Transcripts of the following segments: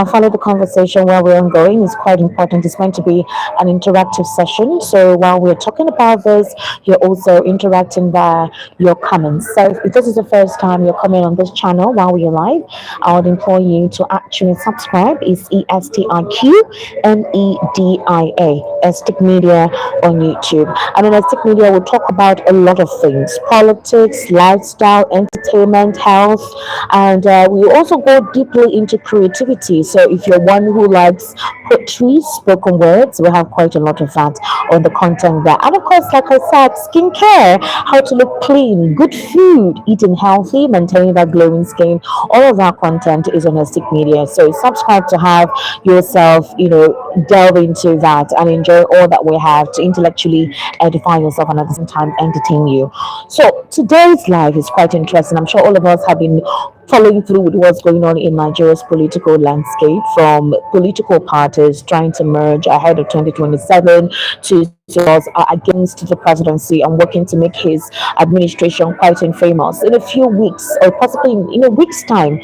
follow the conversation where we're ongoing. It's quite important. It's meant to be an interactive session. So while we're talking about this, you're also interacting by your comments. So if this is the first time you're coming on this channel while we're live, I would implore you to actually subscribe. It's ESTIQMEDIA, Estic Media on YouTube. And on Estic Media, we'll talk about a lot of things: politics, lifestyle, entertainment, health, and we also go deeply into creativity. So if you're one who likes poetry, spoken words, we have quite a lot of that on the content there. And of course, like I said, skincare, how to look clean, good food, eating healthy, maintaining that glowing skin. All of that content is on Holistic Media. So subscribe to have yourself, delve into that and enjoy all that we have to intellectually edify yourself and at the same time entertain you. So today's live is quite interesting. I'm sure all of us have been following through with what's going on in Nigeria's political landscape, from political parties trying to merge ahead of 2027 to those are against the presidency and working to make his administration quite infamous. In a few weeks, or possibly in a week's time,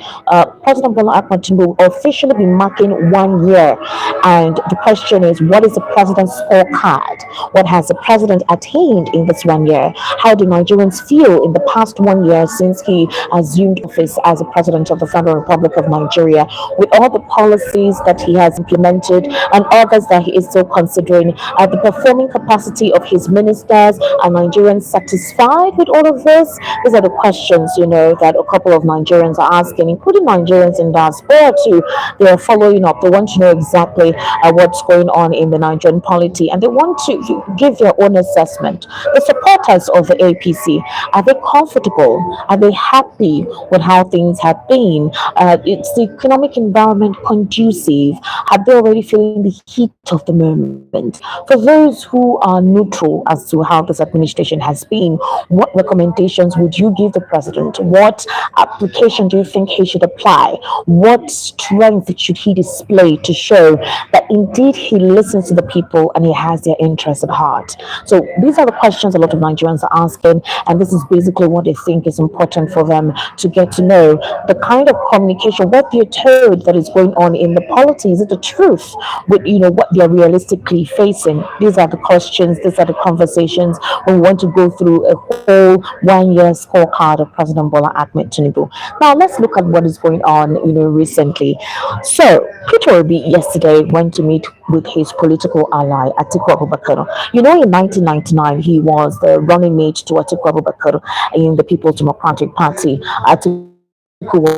President Bola Ahmed Tinubu will officially be marking 1 year. And the question is, what is the president's scorecard? What has the president attained in this 1 year? How do Nigerians feel in the past 1 year since he assumed office as the president of the Federal Republic of Nigeria, with all the policies that he has implemented and others that he is still considering? At the performing capacity of his ministers, are Nigerians satisfied with all of this? These are the questions, that a couple of Nigerians are asking, including Nigerians in diaspora too. They are following up. They want to know exactly what's going on in the Nigerian polity, and they want to give their own assessment. The supporters of the APC, are they comfortable? Are they happy with how things have been? It's the economic environment conducive? Have they already feeling the heat of the moment? For those who are neutral as to how this administration has been, what recommendations would you give the president? What application do you think he should apply? What strength should he display to show that indeed he listens to the people and he has their interests at heart? So these are the questions a lot of Nigerians are asking, and this is basically what they think is important for them to get to know. The kind of communication, what they're told that is going on in the polity, is it the truth with what they're realistically facing? These are the questions, these are the conversations when we want to go through a whole 1 year scorecard of President Bola Ahmed Tinubu. Now let's look at what is going on, recently. So Peter Obi yesterday went to meet with his political ally Atiku Abubakar. In 1999 he was the running mate to Atiku Abubakar in the People's Democratic Party. Atiku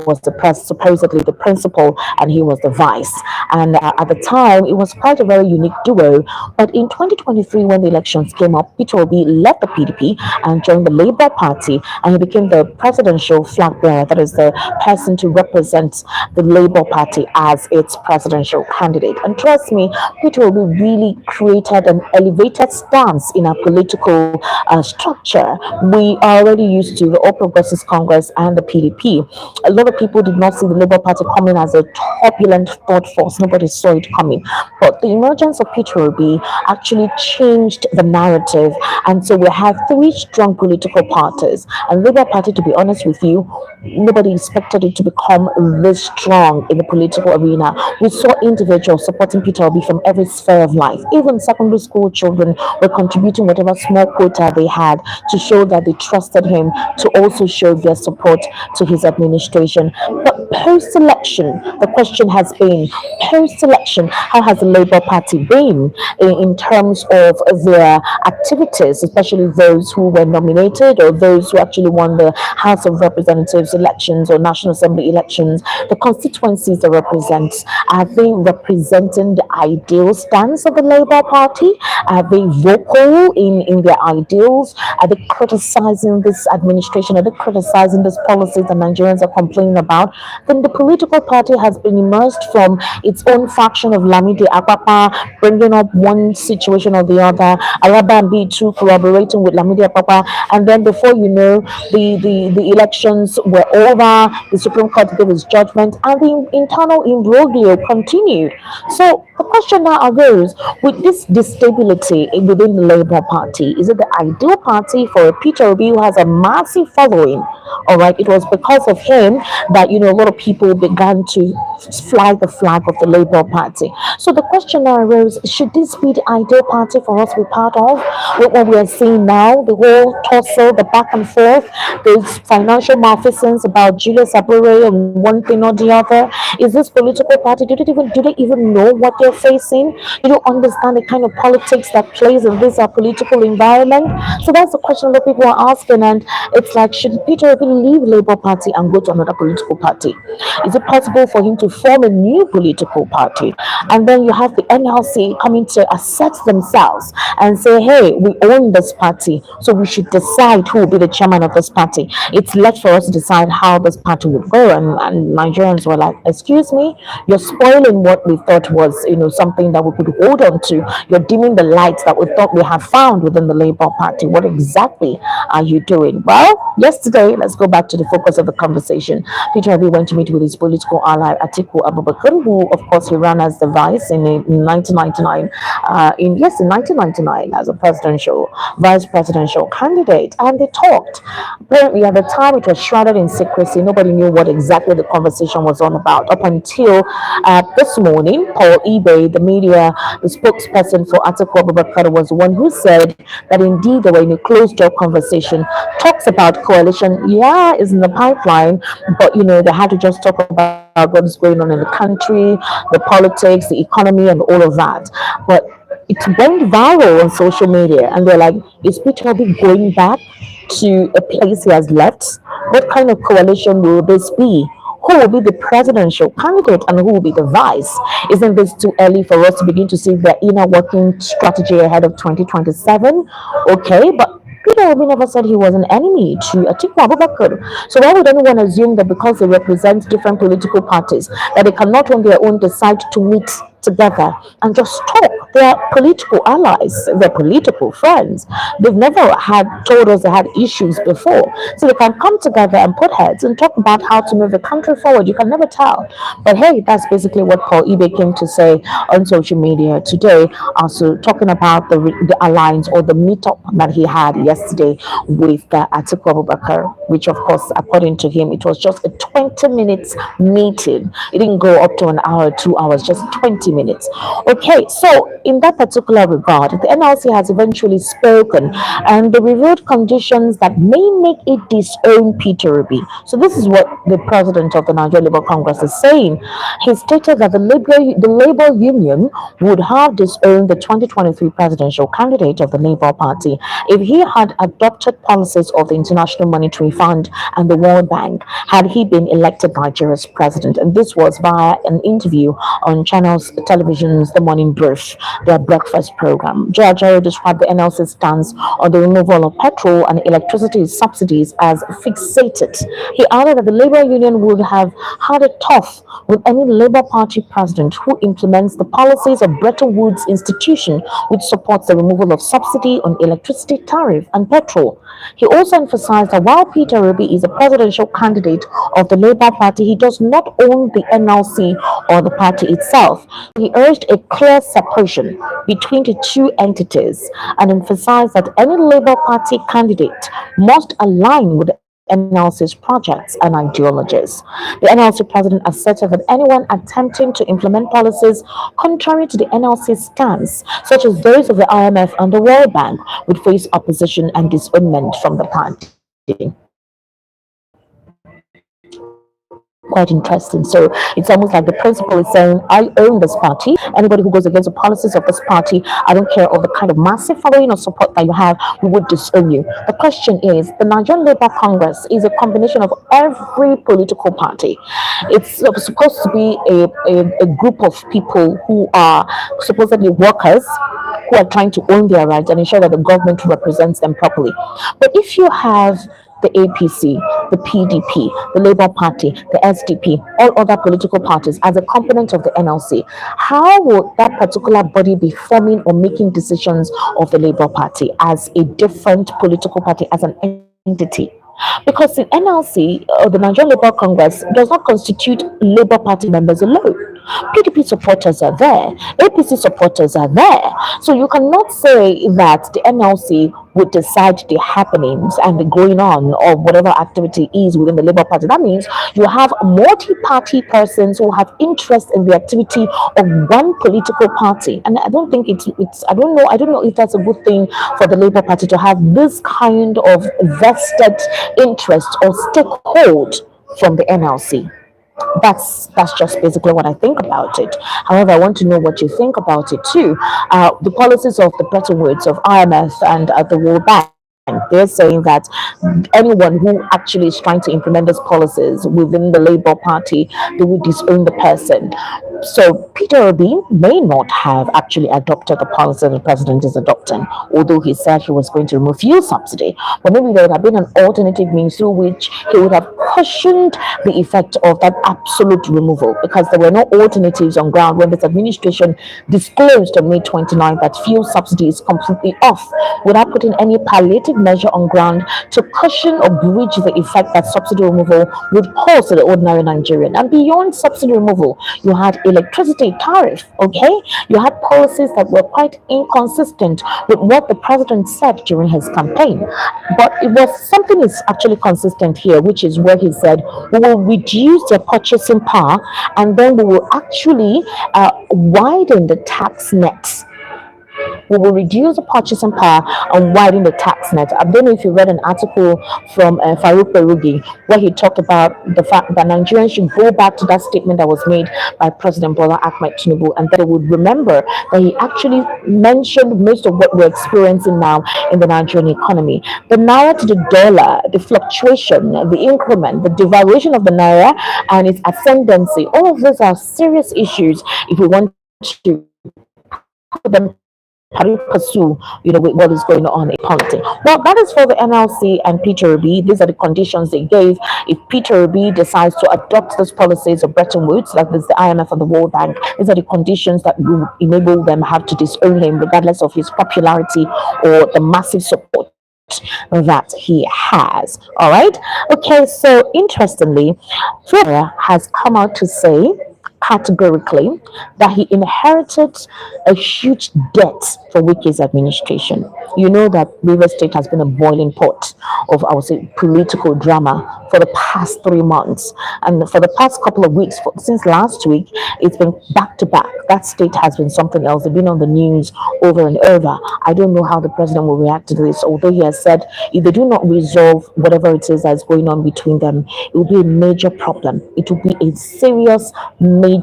was supposedly the principal and he was the vice. And at the time, it was quite a very unique duo. But in 2023, when the elections came up, Peter Obi left the PDP and joined the Labour Party, and he became the presidential flag bearer, that is the person to represent the Labour Party as its presidential candidate. And trust me, Peter Obi really created an elevated stance in our political structure. We are already used to the All Progressives Congress and the PDP. A lot of people did not see the Labour Party coming as a turbulent thought force. Nobody saw it coming. But the emergence of Peter Obi actually changed the narrative. And so we have three strong political parties. And Labour Party, to be honest with you, nobody expected it to become this strong in the political arena. We saw individuals supporting Peter Obi from every sphere of life. Even secondary school children were contributing whatever small quota they had to show that they trusted him, to also show their support to his administration. But post-election, the question has been, post-election, how has the Labour Party been in terms of their activities, especially those who were nominated or those who actually won the House of Representatives elections or National Assembly elections, the constituencies they represent? Are they representing the ideal stance of the Labour Party? Are they vocal in their ideals? Are they criticizing this administration? Are they criticizing these policies that Nigerians are complaining about? Then the political party has been immersed from its own faction of Lamidi Apapa, bringing up one situation or the other, Araba and B2 collaborating with Lamidi Apapa, and then before you know, the elections were over, the Supreme Court gave its judgment, and the internal imbroglio continued. So The question now arose, with this instability within the Labour Party, is it the ideal party for a Peter Obi who has a massive following? All right, it was because of him that a lot of people began to fly the flag of the Labour Party. So the question now arose, should this be the ideal party for us to be part of? With what we are seeing now, the whole tussle, the back and forth, there's financial malfeasance about Julius Abure and one thing or the other. Is this political party? Do they even know what they're facing? Do you understand the kind of politics that plays in this political environment? So that's the question that people are asking, and it's like, should Peter Obi leave Labour Party and go to another political party? Is it possible for him to form a new political party? And then you have the NLC coming to assert themselves and say, hey, we own this party, so we should decide who will be the chairman of this party. It's left for us to decide how this party would go. And Nigerians were like, excuse me, you're spoiling what we thought was, something that we could hold on to. You're dimming the lights that we thought we have found within the Labour Party. What exactly are you doing? Well, yesterday, let's go back to the focus of the conversation. Peter Obi went to meet with his political ally Atiku Abubakar, who, of course, he ran as the vice in 1999. In 1999, as a vice presidential candidate, and they talked. Apparently, at the time, it was shrouded in secrecy. Nobody knew what exactly the conversation was on about up until this morning. Paul Ibe, the spokesperson for Atiku Abubakar, was the one who said that indeed they were in a closed-door conversation. Talks about coalition, yeah, is in the pipeline, but they had to just talk about what is going on in the country, the politics, the economy, and all of that. But it went viral on social media, and they're like, is Peter Obi going back to a place he has left? What kind of coalition will this be? Who will be the presidential candidate and who will be the vice? Isn't this too early for us to begin to see their inner working strategy ahead of 2027? Okay, but Peter Obi never said he was an enemy to Atiku Abubakar. So why would anyone assume that because they represent different political parties, that they cannot on their own decide to meet together and just talk? They are political allies, they're political friends. They've never told us they had issues before. So they can come together and put heads and talk about how to move the country forward. You can never tell. But hey, that's basically what Paul Ibe came to say on social media today. Also talking about the alliance or the meetup that he had yesterday with Atiku Abubakar, which of course, according to him, it was just a 20 minutes meeting. It didn't go up to an hour, 2 hours, just 20 minutes. Okay, so in that particular regard, the NLC has eventually spoken and they revealed conditions that may make it disown Peter Obi. So this is what the president of the Nigeria Labour Congress is saying. He stated that the Labour Union would have disowned the 2023 presidential candidate of the Labour Party if he had adopted policies of the International Monetary Fund and the World Bank had he been elected Nigeria's president. And this was via an interview on Channels Television's The Morning Brief, their breakfast program. Jajaro described the NLC stance on the removal of petrol and electricity subsidies as fixated. He added that the Labour Union would have had it tough with any Labour Party president who implements the policies of Bretton Woods institution, which supports the removal of subsidy on electricity tariff and petrol. He also emphasized that while Peter Obi is a presidential candidate of the Labour Party, he does not own the NLC or the party itself. He urged a clear separation between the two entities and emphasized that any Labour Party candidate must align with the NLC's projects and ideologies. The NLC president asserted that anyone attempting to implement policies contrary to the NLC's stance, such as those of the IMF and the World Bank, would face opposition and disownment from the party. Quite interesting. So it's almost like the principal is saying, I own this party. Anybody who goes against the policies of this party, I don't care of the kind of massive following or support that you have, we would disown you. The question is, the Nigerian Labour Congress is a combination of every political party. It's supposed to be a group of people who are supposedly workers who are trying to own their rights and ensure that the government represents them properly. But if you have the APC, the PDP, the Labour Party, the SDP, all other political parties as a component of the NLC, how would that particular body be forming or making decisions of the Labour Party as a different political party, as an entity? Because the NLC, or the Nigerian Labour Congress, does not constitute Labour Party members alone. PDP supporters are there, APC supporters are there. So you cannot say that the NLC would decide the happenings and the going on of whatever activity is within the Labour Party. That means you have multi-party persons who have interest in the activity of one political party. And I don't think it's I don't know if that's a good thing for the Labour Party to have this kind of vested interest or stakehold from the NLC. That's just basically what I think about it. However, I want to know what you think about it too. The policies of the Bretton Woods of IMF and the World Bank. They're saying that anyone who actually is trying to implement these policies within the Labour Party, they will disown the person. So Peter Obi may not have actually adopted the policy the president is adopting, although he said he was going to remove fuel subsidy. But maybe there would have been an alternative means through which he would have cushioned the effect of that absolute removal, because there were no alternatives on ground when this administration disclosed on May 29 that fuel subsidy is completely off, without putting any palliative measure on ground to cushion or bridge the effect that subsidy removal would cause to the ordinary Nigerian. And beyond subsidy removal, you had electricity tariff, okay? You had policies that were quite inconsistent with what the president said during his campaign. But it was something is actually consistent here, which is where he said, we will reduce their purchasing power and then we will actually widen the tax nets. We will reduce the purchasing power and widen the tax net. I don't know if you read an article from Farouk Perugi where he talked about the fact that Nigerians should go back to that statement that was made by President Bola Ahmed Tinubu, and that they would remember that he actually mentioned most of what we're experiencing now in the Nigerian economy. The naira to the dollar, the fluctuation, the increment, the devaluation of the naira and its ascendancy, all of these are serious issues if we want to put them pursue, with what is going on in politics. Well, that is for the NLC and Peter Obi. These are the conditions they gave. If Peter Obi decides to adopt those policies of Bretton Woods, like this, the IMF and the World Bank, these are the conditions that will enable them have to disown him, regardless of his popularity or the massive support that he has. All right. Okay. So interestingly, Fubara has come out to say categorically that he inherited a huge debt for Wike's administration. You know that River State has been a boiling pot of, I would say, political drama for the past 3 months. And for the past couple of weeks, since last week, it's been back to back. That state has been something else. They've been on the news over and over. I don't know how the president will react to this, although he has said if they do not resolve whatever it is that's going on between them, it will be a major problem. It will be a serious, major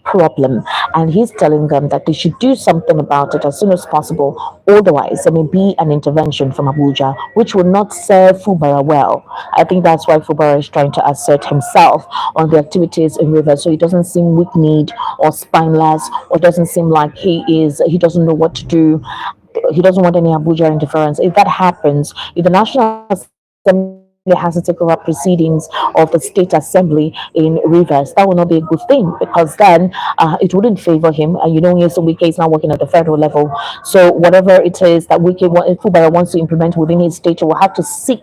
problem, and he's telling them that they should do something about it as soon as possible. Otherwise, there may be an intervention from Abuja, which will not serve Fubara well. I think that's why Fubara is trying to assert himself on the activities in Rivers, so he doesn't seem weak-kneed or spineless, or doesn't seem like he doesn't know what to do. He doesn't want any Abuja interference. If that happens, if the National Assembly has to take over proceedings of the state assembly in Rivers, that will not be a good thing, because then it wouldn't favor him. And Wike is now working at the federal level. So whatever it is that Fubara wants to implement within his state, he will have to seek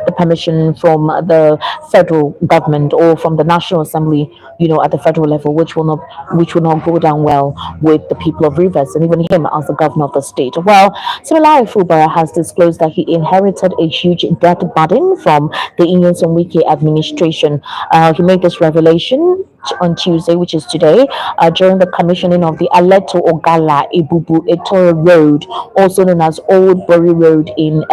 the permission from the federal government or from the National Assembly, at the federal level, which will not go down well with the people of Rivers and even him as the governor of the state. Well, similarly, Fubara has disclosed that he inherited a huge debt burden from the Inyesom Wike administration. He made this revelation on Tuesday, which is today, during the commissioning of the Aleto Ogala Ibubu Etoro Road, also known as Old Bury Road in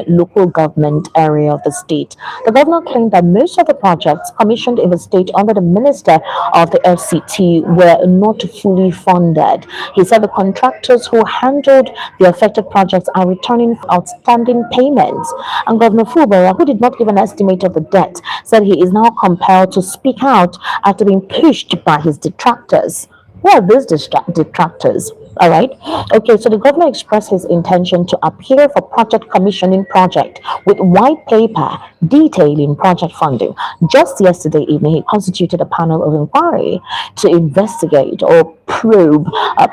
local government area of the state. The governor claimed that most of the projects commissioned in the state under the minister of the FCT were not fully funded. He said the contractors who handled the affected projects are returning outstanding payments. And Governor Fubara, who did not give an estimate of the debt, said he is now compelled to speak out after being pushed by his detractors. Who are these detractors? All right. Okay, so the governor expressed his intention to appear for project commissioning project with white paper detailing project funding. Just yesterday evening, he constituted a panel of inquiry to investigate or probe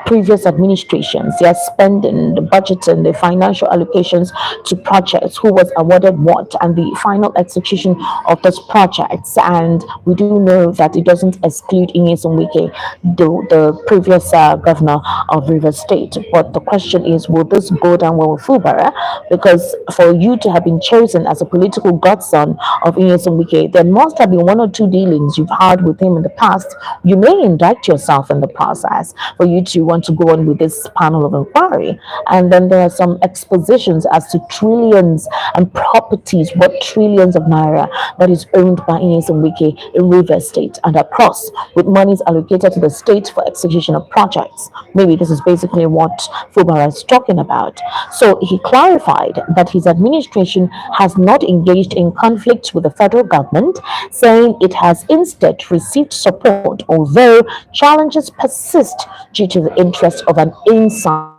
previous administrations, their spending, the budgeting, the financial allocations to projects, who was awarded what, and the final execution of those projects. And we do know that it doesn't exclude Inyesun Wike, the previous governor of Rivers State. But the question is, will this go down well with Fubara? Because for you to have been chosen as a political godson of Inyesun Wike, there must have been one or two dealings you've had with him in the past. You may indict yourself in the process for you to want to go on with this panel of inquiry. And then there are some expositions as to trillions and properties, what trillions of naira that is owned by Inyesun Wike in Rivers State and across, with monies allocated to the state for execution of projects. Maybe this is basically what Fubara is talking about. So he clarified that his administration has not engaged in conflict with the federal government, saying it has instead received support, although challenges persist due to the interest of an insider.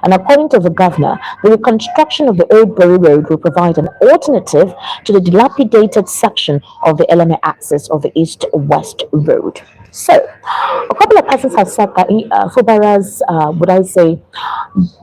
And according to the governor, the reconstruction of the old Bury Road will provide an alternative to the dilapidated section of the LMA axis of the east-west road. So, a couple of persons have said that Fubara's, would I say,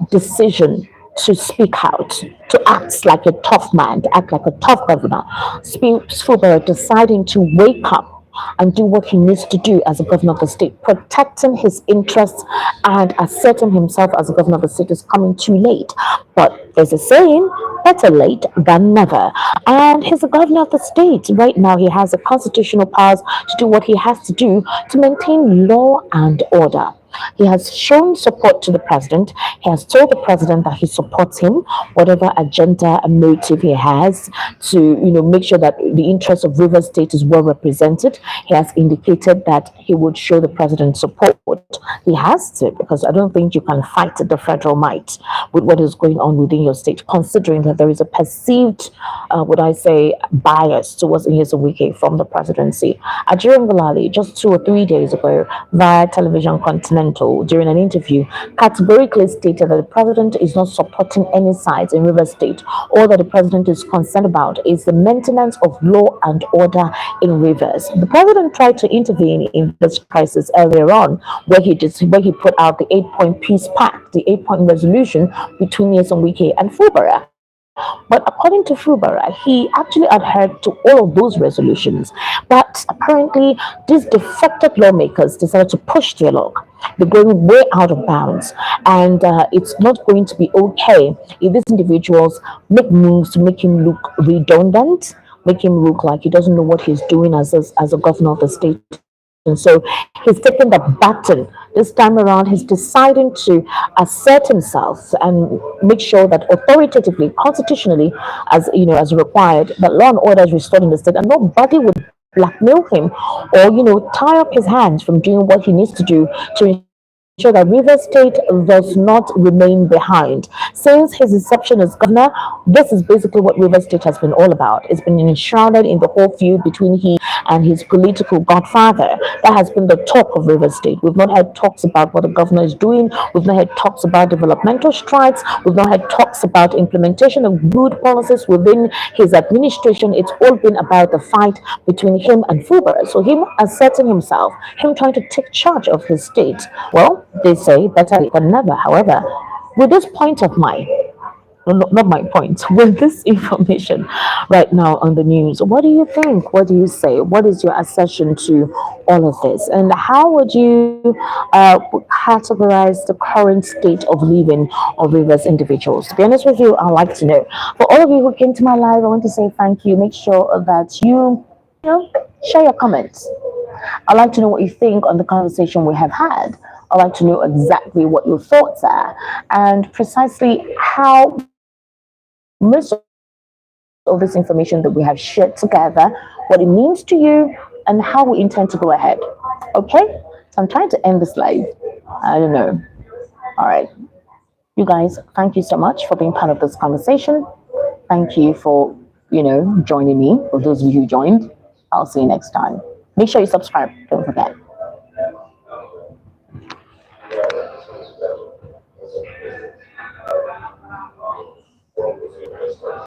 decision to speak out, to act like a tough man, to act like a tough governor, speaks Fubara deciding to wake up and do what he needs to do as a governor of the state. Protecting his interests and asserting himself as a governor of the state is coming too late. But there's a saying, better late than never. And he's a governor of the state. Right now, he has the constitutional powers to do what he has to do to maintain law and order. He has shown support to the president. He has told the president that he supports him, whatever agenda and motive he has to, make sure that the interest of Rivers State is well represented. He has indicated that he would show the president support. He has to, because I don't think you can fight the federal might with what is going on within your state, considering that there is a perceived, would I say, bias towards Inyesun Wike from the presidency. During Galali, just 2 or 3 days ago, via television Continental, during an interview, categorically stated that the president is not supporting any sides in Rivers State. All that the president is concerned about is the maintenance of law and order in Rivers. The president tried to intervene in this crisis earlier on, where he put out the 8-point peace pact, the 8-point resolution between Nyesom Wike and Fubara. But according to Fubara, he actually adhered to all of those resolutions. But apparently, these defected lawmakers decided to push their luck. They're going way out of bounds, and it's not going to be okay if these individuals make moves to make him look redundant, make him look like he doesn't know what he's doing as a governor of the state. And so he's taking the baton this time around. He's deciding to assert himself and make sure that authoritatively, constitutionally, as required, that law and order is restored in the state, and nobody would blackmail him or tie up his hands from doing what he needs to do to ensure that River State does not remain behind. Since his inception as governor, this is basically what River State has been all about. It's been enshrouded in the whole feud between he and his political godfather. That has been the talk of River State. We've not had talks about what the governor is doing. We've not had talks about developmental strides. We've not had talks about implementation of good policies within his administration. It's all been about the fight between him and Fubara. So him asserting himself, him trying to take charge of his state. Well, they say better late than never. However, with this point of mine, no, not my point, with this information right now on the news, what do you think? What do you say? What is your assertion to all of this? And how would you categorize the current state of living of Rivers individuals? To be honest with you, I'd like to know. For all of you who came to my live, I want to say thank you. Make sure that you share your comments. I'd like to know what you think on the conversation we have had. I'd like to know exactly what your thoughts are and precisely how most of this information that we have shared together, what it means to you, and how we intend to go ahead. Okay? So I'm trying to end this live. I don't know. All right. You guys, thank you so much for being part of this conversation. Thank you for, joining me. For those of you who joined, I'll see you next time. Make sure you subscribe. Don't forget.